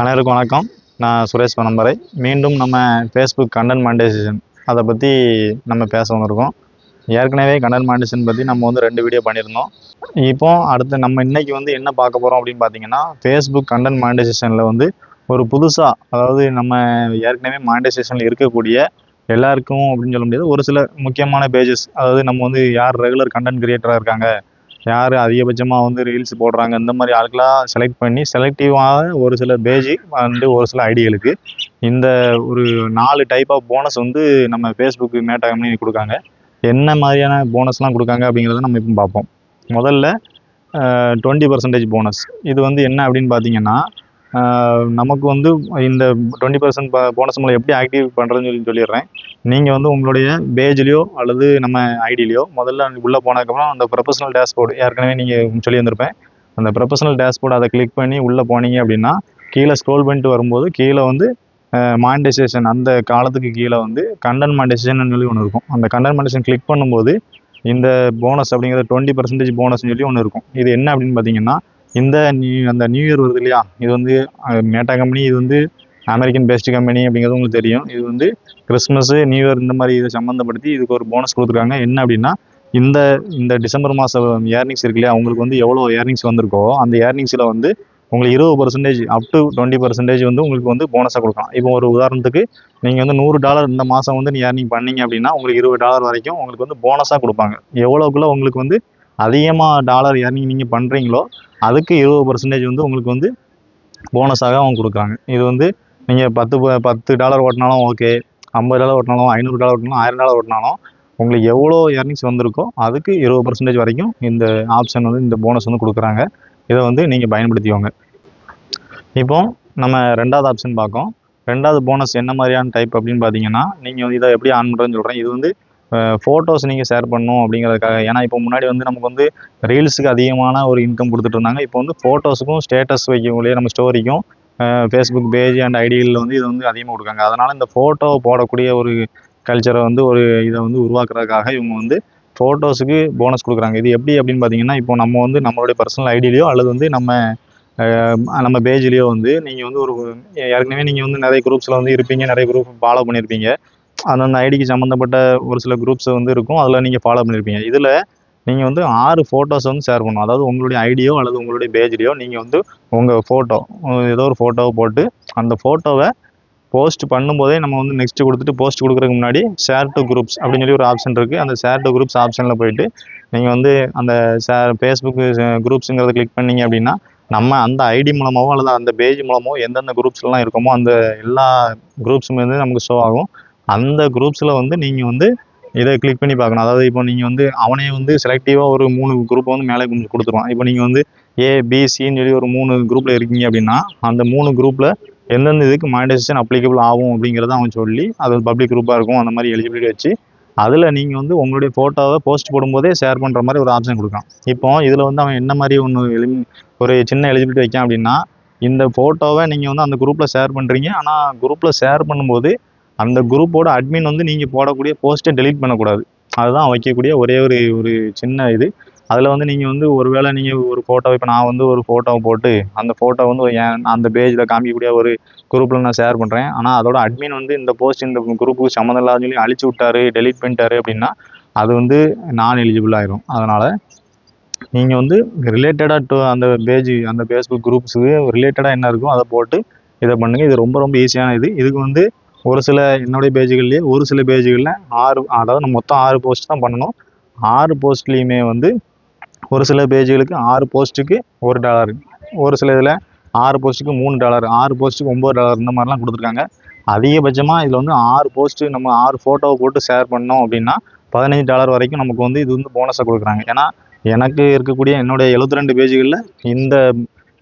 அனைவருக்கும் வணக்கம். நான் சுரேஷ் பனம்பரை. மீண்டும் நம்ம ஃபேஸ்புக் கண்டென்ட் மானிட்டைசேஷன் அதை பற்றி நம்ம பேச வந்திருக்கோம். ஏற்கனவே கண்டென்ட் மானிட்டைசேஷன் பற்றி நம்ம வந்து 2 வீடியோ பண்ணியிருந்தோம். இப்போ அடுத்து நம்ம இன்றைக்கி வந்து என்ன பார்க்க போகிறோம் அப்படின்னு பார்த்தீங்கன்னா, ஃபேஸ்புக் கண்டென்ட் மானிட்டைசேஷனில் வந்து ஒரு புதுசாக, அதாவது நம்ம ஏற்கனவே மானிட்டைசேஷனில் இருக்கக்கூடிய எல்லாருக்கும் அப்படின்னு சொல்ல முடியாது, ஒரு சில முக்கியமான பேஜஸ், அதாவது நம்ம வந்து யார் ரெகுலர் கண்டென்ட் கிரியேட்டராக இருக்காங்க, யார் அதிகபட்சமாக வந்து ரீல்ஸ் போடுறாங்க, இந்த மாதிரி ஆட்களாக செலக்ட் பண்ணி செலக்டிவாக ஒரு சில பேஜ் வந்து ஒரு சில ஐடிகளுக்கு இந்த ஒரு 4 டைப் ஆஃப் போனஸ் வந்து நம்ம ஃபேஸ்புக் மேட்டா கம்பெனி கொடுக்காங்க. என்ன மாதிரியான போனஸ்லாம் கொடுக்காங்க அப்படிங்கிறத நம்ம இப்போ பார்ப்போம். முதல்ல 20% போனஸ். இது வந்து என்ன அப்படின்னு பார்த்தீங்கன்னா, நமக்கு வந்து இந்த 20% போனஸ் மூலம் எப்படி ஆக்டிவ் பண்ணுறதுன்னு சொல்லிடுறேன். நீங்கள் வந்து உங்களுடைய பேஜ்லேயோ அல்லது நம்ம ஐடியிலையோ முதல்ல உள்ளே போனதுக்கப்புறம் அந்த ப்ரொஃபஷனல் டேஷ்போர்டு ஏற்கனவே நீங்கள் சொல்லி வந்திருப்பேன். அந்த ப்ரொஃபஷனல் டேஷ்போர்டு அதை கிளிக் பண்ணி உள்ளே போனீங்க அப்படின்னா, கீழே ஸ்க்ரோல் பண்ணிட்டு வரும்போது கீழே வந்து மானிட்டைசேஷன், அந்த காலத்துக்கு கீழே வந்து கண்டென்ட் மானிட்டைசேஷன் சொல்லி ஒன்று இருக்கும். அந்த கண்டென்ட் மானிட்டைசேஷன் கிளிக் பண்ணும்போது இந்த போனஸ் அப்படிங்கிற 20% போனஸ்ன்னு சொல்லி ஒன்று இருக்கும். இது என்ன அப்படின்னு பார்த்தீங்கன்னா, அந்த நியூ இயர் வருது இல்லையா, இது வந்து மேட்டா கம்பெனி, இது வந்து அமெரிக்கன் பேஸ்ட் கம்பெனி அப்படிங்கிறது உங்களுக்கு தெரியும். இது வந்து கிறிஸ்மஸ், நியூ இயர் இந்த மாதிரி இதை சம்மந்தப்படுத்தி இதுக்கு ஒரு போனஸ் கொடுத்துருக்காங்க. என்ன அப்படின்னா, இந்த இந்த டிசம்பர் மாதம் ஏர்னிங்ஸ் இருக்கு இல்லையா, உங்களுக்கு வந்து எவ்வளோ ஏர்னிங்ஸ் வந்திருக்கோ அந்த ஏர்னிங்ஸில் வந்து உங்களுக்கு 20% அப் டு 20% வந்து உங்களுக்கு வந்து போனஸாக கொடுக்கலாம். இப்போ ஒரு உதாரணத்துக்கு நீங்கள் வந்து $100 இந்த மாதம் வந்து ஏர்னிங் பண்ணீங்க அப்படின்னா உங்களுக்கு $20 வரைக்கும் உங்களுக்கு வந்து போனஸாக கொடுப்பாங்க. எவ்வளோக்குள்ள உங்களுக்கு வந்து அதிகமாக டாலர் ஏர்னிங் நீங்கள் பண்ணுறீங்களோ அதுக்கு 20% வந்து உங்களுக்கு வந்து போனஸாக அவங்க கொடுக்குறாங்க. இது வந்து நீங்கள் $10 ஓட்டினாலும் ஓகே, $50 ஓட்டினாலும், $500 ஓட்டினாலும், $1000 ஓட்டினாலும் உங்களுக்கு எவ்வளோ ஏர்னிங்ஸ் வந்திருக்கோ அதுக்கு 20% வரைக்கும் இந்த ஆப்ஷன் வந்து, இந்த போனஸ் வந்து கொடுக்குறாங்க. இதை வந்து நீங்கள் பயன்படுத்திக்கோங்க. இப்போ நம்ம 2வது ஆப்ஷன் பார்க்கோம். 2வது போனஸ் என்ன மாதிரியான டைப் அப்படின்னு பார்த்தீங்கன்னா, நீங்கள் இதை எப்படி ஆன் பண்ணுறதுன்னு சொல்கிறேன். இது வந்து ஃபோட்டோஸ் நீங்கள் ஷேர் பண்ணணும் அப்படிங்கிறதுக்காக. ஏன்னா இப்போ முன்னாடி வந்து நமக்கு வந்து ரீல்ஸுக்கு அதிகமான ஒரு இன்கம் கொடுத்துட்டு இருந்தாங்க. இப்போ வந்து ஃபோட்டோஸுக்கும் ஸ்டேட்டஸ் வைக்கக்கூடிய நம்ம ஸ்டோரிக்கும் ஃபேஸ்புக் பேஜ் அண்ட் ஐடியில் வந்து இதை வந்து அதிகமாக கொடுக்காங்க. அதனால் இந்த ஃபோட்டோ போடக்கூடிய ஒரு கல்ச்சரை வந்து இதை வந்து உருவாக்குறதுக்காக இவங்க வந்து ஃபோட்டோஸுக்கு போனஸ் கொடுக்குறாங்க. இது எப்படி அப்படின்னு பார்த்தீங்கன்னா, இப்போ நம்ம வந்து நம்மளுடைய பர்சனல் ஐடியிலையோ அல்லது வந்து நம்ம பேஜ்லேயோ வந்து நீங்கள் வந்து ஏற்கனவே நீங்கள் வந்து நிறைய குரூப்ஸில் வந்து இருப்பீங்க, நிறைய குரூப் ஃபாலோ பண்ணியிருப்பீங்க. அந்தந்த ஐடிக்கு சம்மந்தப்பட்ட ஒரு சில குரூப்ஸ் வந்து இருக்கும், அதில் நீங்கள் ஃபாலோ பண்ணியிருப்பீங்க. இதில் நீங்கள் வந்து 6 ஃபோட்டோஸ் வந்து ஷேர் பண்ணணும். அதாவது உங்களுடைய ஐடியோ அல்லது உங்களுடைய பேஜ்லேயோ நீங்கள் வந்து உங்கள் ஃபோட்டோ, ஏதோ ஒரு ஃபோட்டோவை போட்டு அந்த ஃபோட்டோவை போஸ்ட் பண்ணும்போதே நம்ம வந்து நெக்ஸ்ட் கொடுத்துட்டு, போஸ்ட் கொடுக்குறதுக்கு முன்னாடி ஷேர் டு குரூப்ஸ் அப்படின்னு சொல்லி ஒரு ஆப்ஷன் இருக்குது. அந்த ஷேர் டு குரூப்ஸ் ஆப்ஷனில் போயிட்டு நீங்கள் வந்து அந்த ஃபேஸ்புக் குரூப்ஸுங்கிறத கிளிக் பண்ணிங்க அப்படின்னா, நம்ம அந்த ஐடி மூலமாகவோ அல்லது அந்த பேஜ் மூலமோ எந்தெந்த குரூப்ஸ்லாம் இருக்கோமோ அந்த எல்லா குரூப்ஸுமே வந்து நமக்கு ஷோ ஆகும். அந்த குரூப்ஸில் வந்து நீங்கள் வந்து இதை கிளிக் பண்ணி பார்க்கணும். அதாவது இப்போ நீங்கள் வந்து அவனே வந்து செலக்டிவாக ஒரு 3 குரூப்பை வந்து மேலே கொடுத்துருவான். இப்போ நீங்கள் வந்து ABCன்னு சொல்லி ஒரு 3 குரூப்பில் இருக்கீங்க அப்படின்னா, அந்த 3 குரூப்பில் எந்தெந்த இதுக்கு மானிட்டைசேஷன் அப்ளிகபிள் ஆகும் அப்படிங்கிறத அவன் சொல்லி, அது பப்ளிக் குரூப்பாக இருக்கும், அந்த மாதிரி எலிஜிபிலிட்டி வச்சு அதில் நீங்கள் வந்து உங்களுடைய ஃபோட்டோவை போஸ்ட் போடும்போதே ஷேர் பண்ணுற மாதிரி ஒரு ஆப்ஷன் கொடுக்கலாம். இப்போ இதில் வந்து அவன் என்ன மாதிரி ஒரு சின்ன எலிஜிபிலிட்டி வைக்கான் அப்படின்னா, இந்த ஃபோட்டோவை நீங்கள் வந்து அந்த குரூப்பில் ஷேர் பண்ணுறீங்க, ஆனால் குரூப்பில் ஷேர் பண்ணும்போது அந்த குரூப்போட அட்மின் வந்து நீங்கள் போடக்கூடிய போஸ்ட்டை டெலீட் பண்ணக்கூடாது. அதுதான் வைக்கக்கூடிய ஒரே ஒரு சின்ன இது. அதில் வந்து நீங்கள் வந்து ஒருவேளை நீங்கள் ஒரு ஃபோட்டோ, இப்போ நான் வந்து ஒரு ஃபோட்டோவை போட்டு அந்த ஃபோட்டோ வந்து அந்த பேஜில் காமிக்கக்கூடிய ஒரு குரூப்பில் நான் ஷேர் பண்ணுறேன். ஆனால் அதோட அட்மின் வந்து இந்த போஸ்ட் இந்த குரூப்புக்கு சம்மந்தம் இல்லாத சொல்லி அழிச்சு விட்டாரு, டெலீட் பண்ணிட்டாரு அப்படின்னா அது வந்து நான் எலிஜிபிள் ஆயிரும். அதனால் நீங்கள் வந்து ரிலேட்டடாக டு அந்த பேஜ், அந்த ஃபேஸ்புக் குரூப்ஸுக்கு ரிலேட்டடாக என்ன இருக்கோ அதை போட்டு இதை பண்ணுங்கள். இது ரொம்ப ரொம்ப ஈஸியான இது. இதுக்கு வந்து ஒரு சில என்னுடைய பேஜுகள்லேயே ஒரு சில பேஜுகளில் 6, அதாவது நம்ம மொத்தம் 6 போஸ்ட் தான் பண்ணணும். 6 போஸ்ட்லேயுமே வந்து ஒரு சில பேஜுகளுக்கு 6 போஸ்ட்டுக்கு $1, ஒரு சில இதில் 6 போஸ்ட்டுக்கு $3, 6 போஸ்ட்டுக்கு $9 இந்த மாதிரிலாம் கொடுத்துருக்காங்க. அதிகபட்சமாக இதில் வந்து 6 போஸ்ட்டு நம்ம 6 ஃபோட்டோவை போட்டு ஷேர் பண்ணோம் அப்படின்னா $15 வரைக்கும் நமக்கு வந்து இது வந்து போனஸாக கொடுக்குறாங்க. ஏன்னா எனக்கு இருக்கக்கூடிய என்னுடைய 72 பேஜுகளில்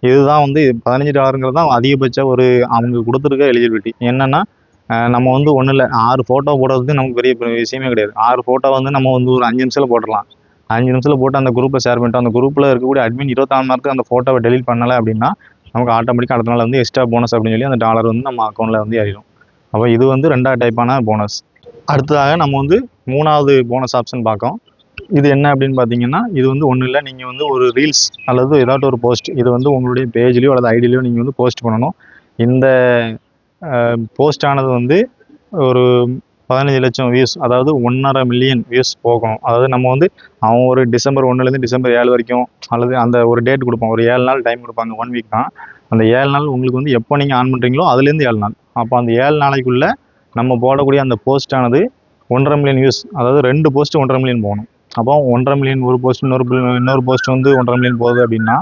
இதுதான் வந்து $15 தான் அதிகபட்ச ஒரு அவங்க கொடுத்துருக்க எலிஜிபிலிட்டி. என்னென்னா நம்ம வந்து ஒன்றும் இல்லை, 6 ஃபோட்டோ போடுறது நமக்கு பெரிய விஷயமே கிடையாது. 6 ஃபோட்டோ வந்து நம்ம வந்து ஒரு 5 நிமிஷத்தில் போட்டுடலாம். 5 நிமிஷத்தில் போட்டு அந்த குரூப்பை ஷேர் பண்ணிட்டு அந்த குரூப்பில் இருக்கக்கூடிய அட்மின் 24 மணி நேரத்துக்கு அந்த ஃபோட்டோவை டெலீட் பண்ணலை அப்படின்னா நமக்கு ஆட்டோமேட்டிக்காக அடுத்த நாள் வந்து எக்ஸ்ட்ரா போனஸ் அப்படின்னு சொல்லி அந்த டாலர் வந்து நம்ம அக்கௌண்ட்டில் வந்து ஏறிடும். அப்போ இது வந்து 2வது டைப்பான போனஸ். அடுத்ததாக நம்ம வந்து 3வது போனஸ் ஆப்ஷன் பார்க்கோம். இது என்ன அப்படின்னு பார்த்தீங்கன்னா, இது வந்து ஒன்றும் இல்லை, நீங்கள் வந்து ஒரு ரீல்ஸ் அல்லது ஏதாட்டும் ஒரு போஸ்ட், இது வந்து உங்களுடைய பேஜ்லேயோ அல்லது ஐடியிலையோ நீங்கள் வந்து போஸ்ட் பண்ணணும். இந்த போஸ்ட் ஆனது வந்து ஒரு 15 லட்சம் வியூஸ், அதாவது 1.5 மில்லியன் வியூஸ் போகணும். அதாவது நம்ம வந்து அவன் ஒரு டிசம்பர் 1லேருந்து டிசம்பர் 7 வரைக்கும், அல்லது அந்த ஒரு டேட் கொடுப்பான், ஒரு 7 நாள் டைம் கொடுப்பாங்க, 1 வீக் தான். அந்த 7 நாள் உங்களுக்கு வந்து எப்போ நீங்கள் ஆன் பண்ணுறீங்களோ அதுலேருந்து 7 நாள், அப்போ அந்த 7 நாளைக்குள்ளே நம்ம போடக்கூடிய அந்த போஸ்ட் ஆனது 1.5 மில்லியன் வியூஸ், அதாவது 2 போஸ்ட் 1.5 மில்லியன் போகணும். அப்போ 1.5 மில்லியன் ஒரு போஸ்ட், இன்னொரு போஸ்ட் வந்து 1.5 மில்லியன் போகுது அப்படின்னா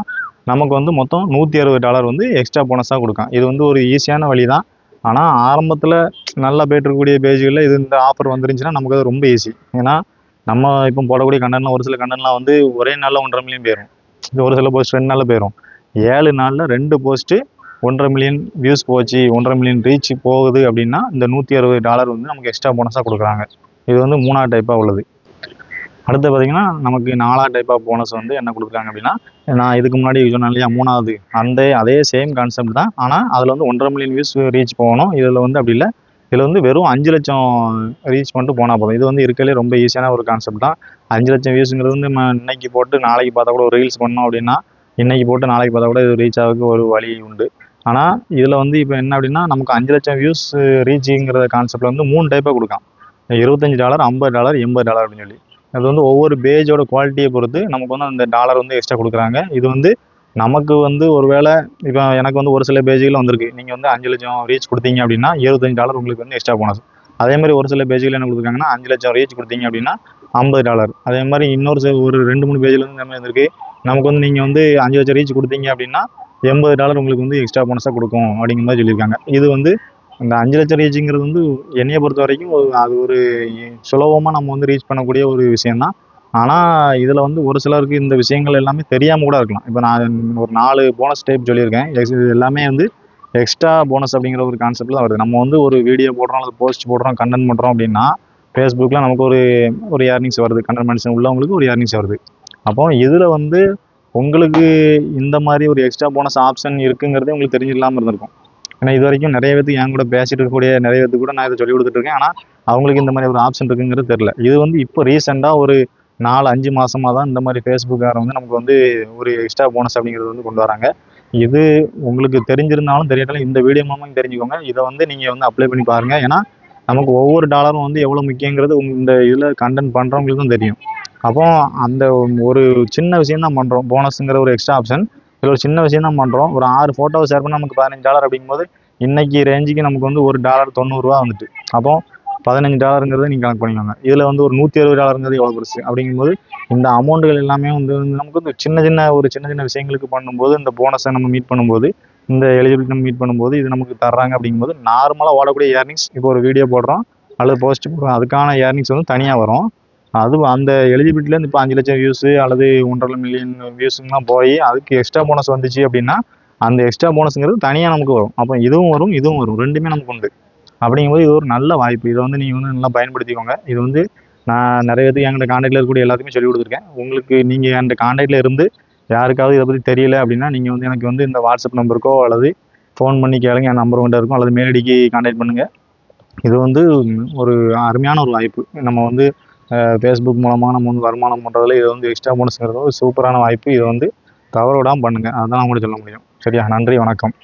நமக்கு வந்து மொத்தம் $160 வந்து எக்ஸ்ட்ரா போனஸாக கொடுக்கும். இது வந்து ஒரு ஈஸியான வழி தான். ஆனால் ஆரம்பத்தில் நல்லா போயிட்டு இருக்கக்கூடிய பேஜுகளில் இது இந்த ஆஃபர் வந்துருந்துச்சுன்னா நமக்கு அது ரொம்ப ஈஸி. ஏன்னா நம்ம இப்போ போடக்கூடிய கண்டென்ட்லாம், ஒரு சில கண்டென்ட்லாம் வந்து ஒரே நாளில் 1.5 மில்லியன் போயிடும், ஒரு சில போஸ்ட் 2 நாளில் போயிடும். 7 நாளில் 2 போஸ்ட்டு 1.5 மில்லியன் வியூஸ் போச்சு, 1.5 மில்லியன் ரீச் போகுது அப்படின்னா இந்த $160 வந்து நமக்கு எக்ஸ்ட்ரா போனஸாக கொடுக்குறாங்க. இது வந்து 3ஆவது டைப்பாக உள்ளது. அடுத்து பார்த்தீங்கன்னா நமக்கு 4ஆவது டைப் ஆஃப் போனஸ் வந்து என்ன கொடுக்குறாங்க அப்படின்னா, நான் இதுக்கு முன்னாடி சொன்னேன் இல்லையா 3ஆவது, அதே சேம் கான்செப்ட் தான். ஆனால் அதில் வந்து 1.5 மில்லியன் வியூஸ் ரீச் போகணும். இதில் வந்து அப்படி இல்லை, இதில் வந்து வெறும் 5 லட்சம் ரீச் பண்ணிட்டு போனால் போதும். இது வந்து இருக்கிறதுலே ரொம்ப ஈஸியான ஒரு கான்செப்ட் தான். 5 லட்சம் வியூஸுங்கிறது வந்து நம்ம இன்னைக்கு போட்டு நாளைக்கு பார்த்தா கூட ஒரு ரீல்ஸ் பண்ணோம் அப்படின்னா, இன்னைக்கு போட்டு நாளைக்கு பார்த்தா கூட இது ரீச் ஆகிறதுக்கு ஒரு வழி உண்டு. ஆனால் இதில் வந்து இப்போ என்ன அப்படின்னா, நமக்கு 5 லட்சம் வியூஸ் ரீச்சிங்கிற கான்செப்டில் வந்து 3 டைப்பாக கொடுக்கான். $25, $50, $80 அப்படின்னு சொல்லி. அது வந்து ஒவ்வொரு பேஜோட குவாலிட்டியை பொறுத்து நமக்கு வந்து அந்த டாலர் வந்து எக்ஸ்ட்ரா கொடுக்குறாங்க. இது வந்து நமக்கு வந்து ஒரு வேளை இப்போ எனக்கு வந்து ஒரு சில பேஜுகளில் வந்திருக்கு, நீங்கள் வந்து 5 லட்சம் ரீச் கொடுத்தீங்க அப்படின்னா $25 உங்களுக்கு வந்து எக்ஸ்ட்ரா போனஸ். அதே மாதிரி ஒரு சில பேஜுகளில் என்ன கொடுத்துருக்காங்கன்னா 5 லட்சம் ரீச் கொடுத்தீங்க அப்படின்னா $50. அதே மாதிரி இன்னொரு ஒரு 2-3 பேஜில் வந்து நம்ம வந்திருக்கு, நமக்கு வந்து நீங்கள் வந்து 5 லட்சம் ரீச் கொடுத்தீங்க அப்படின்னா $80 உங்களுக்கு வந்து எக்ஸ்ட்ரா போனஸாக கொடுக்கும் அப்படிங்கிற மாதிரி சொல்லியிருக்காங்க. இது வந்து இந்த 5 லட்சம் ரீச்சுங்கிறது வந்து என்னையை பொறுத்த வரைக்கும் அது ஒரு சுலபமாக நம்ம வந்து ரீச் பண்ணக்கூடிய ஒரு விஷயந்தான். ஆனால் இதில் வந்து ஒரு சிலருக்கு இந்த விஷயங்கள் எல்லாமே தெரியாமல் கூட இருக்கலாம். இப்போ நான் ஒரு 4 போனஸ் டைப் சொல்லியிருக்கேன். இது எல்லாமே வந்து எக்ஸ்ட்ரா போனஸ் அப்படிங்கிற ஒரு கான்செப்டில் தான் வருது. நம்ம வந்து ஒரு வீடியோ போடுறோம், அல்லது போஸ்ட் போடுறோம், கண்டென்ட் பண்ணுறோம் அப்படின்னா ஃபேஸ்புக்கில் நமக்கு ஒரு ஏர்னிங்ஸ் வருது, கண்டென்ட் மென்ஷன் உள்ளவங்களுக்கு ஒரு ஏர்னிங்ஸ் வருது. அப்போ இதில் வந்து உங்களுக்கு இந்த மாதிரி ஒரு எக்ஸ்ட்ரா போனஸ் ஆப்ஷன் இருக்குங்கிறதே உங்களுக்கு தெரிஞ்சில்லாமல் இருந்திருக்கும். ஏன்னா இது வரைக்கும் நிறைய பேருக்கு என் கூட பேசிட்டு இருக்கக்கூடிய நிறைய பேருக்கு கூட நான் இதை சொல்லி கொடுத்துட்ருக்கேன். ஆனால் அவங்களுக்கு இந்த மாதிரி ஒரு ஆப்ஷன் இருக்குங்கிறது தெரில. இது வந்து இப்போ ரீசெண்டாக ஒரு 4-5 மாதமாக தான் இந்த மாதிரி ஃபேஸ்புக்காரங்க வந்து நமக்கு வந்து ஒரு எக்ஸ்ட்ரா போனஸ் அப்படிங்கிறது வந்து கொண்டு வராங்க. இது உங்களுக்கு தெரிஞ்சிருந்தாலும் தெரியாட்டாலும் இந்த வீடியோ மூலமாக தெரிஞ்சுக்கோங்க. இதை வந்து நீங்கள் வந்து அப்ளை பண்ணி பாருங்கள். ஏன்னா நமக்கு ஒவ்வொரு டாலரும் வந்து எவ்வளோ முக்கியங்கிறது இந்த இதில் கண்டென்ட் பண்ணுறவங்களுக்கு தான் தெரியும். அப்போ அந்த ஒரு சின்ன விஷயம் தான் பண்ணுறோம், போனஸுங்கிற ஒரு எக்ஸ்ட்ரா ஆப்ஷன். இதில் ஒரு சின்ன விஷயம் தான் பண்ணுறோம். ஒரு 6 ஃபோட்டோவை ஷேர் பண்ணால் நமக்கு $15 அப்படிங்கும்போது இன்னைக்கு ரேஞ்சுக்கு நமக்கு வந்து ஒரு டாலர் $90 வந்துட்டு. அப்போ $15ங்கிறத நீங்கள் கணக்கு பண்ணிக்கோங்க. இதில் வந்து ஒரு $160ங்கிறது எவ்வளோ பெருசு அப்படிங்கும்போது இந்த அமௌண்ட்டுகள் எல்லாமே வந்து நமக்கு வந்து சின்ன சின்ன விஷயங்களுக்கு பண்ணும்போது, இந்த போனஸை நம்ம மீட் பண்ணும்போது, இந்த எலிஜிபிலிட்டி நம்ம மீட் பண்ணும்போது இது நமக்கு தர்றாங்க. அப்படிங்கும்போது நார்மலாக ஓடக்கூடிய ஏர்னிங்ஸ், இப்போ ஒரு வீடியோ போடுறோம் அல்லது போஸ்ட் போடுறோம், அதுக்கான ஏர்னிங்ஸ் வந்து தனியாக வரும். அது அந்த எலிஜிபிலிட்டிலேருந்து இப்போ 5 லட்சம் வியூஸு அல்லது 1.5 மில்லியன் வியூஸுங்கெலாம் போய் அதுக்கு எக்ஸ்ட்ரா போனஸ் வந்துச்சு அப்படின்னா அந்த எக்ஸ்ட்ரா போனஸுங்கிறது தனியாக நமக்கு வரும். அப்போ இதுவும் வரும், இதுவும் வரும், ரெண்டுமே நமக்கு உண்டு. அப்படிங்கும்போது இது ஒரு நல்ல வாய்ப்பு. இதை வந்து நீங்கள் வந்து நல்லா பயன்படுத்திக்கோங்க. இது வந்து நான் நிறைய பேருக்கு என்கிட்ட காண்டாக்டில் இருக்கக்கூடிய எல்லாத்துக்குமே சொல்லி கொடுத்துருக்கேன். உங்களுக்கு நீங்கள் என்கிட்ட காண்டாக்டில் இருந்து யாருக்காவது இதை பற்றி தெரியல அப்படின்னா நீங்கள் வந்து எனக்கு வந்து இந்த வாட்ஸ்அப் நம்பருக்கோ அல்லது ஃபோன் பண்ணி கேளுங்க, என் நம்பர் கொண்டு இருக்கும், அல்லது மேலடிக்கு காண்டாக்ட் பண்ணுங்கள். இது வந்து ஒரு அருமையான ஒரு வாய்ப்பு. நம்ம வந்து ஃபேஸ்புக் மூலமாக நம்ம வந்து வருமானம் பண்ணுறதுல இது வந்து எக்ஸ்ட்ரா போனஸ்ங்கிறது ஒரு சூப்பரான வாய்ப்பு. இதை வந்து தவற விடாமல் பண்ணுங்கள். அதுதான் நான் உங்களுக்கு சொல்ல முடியும். சரியா? நன்றி, வணக்கம்.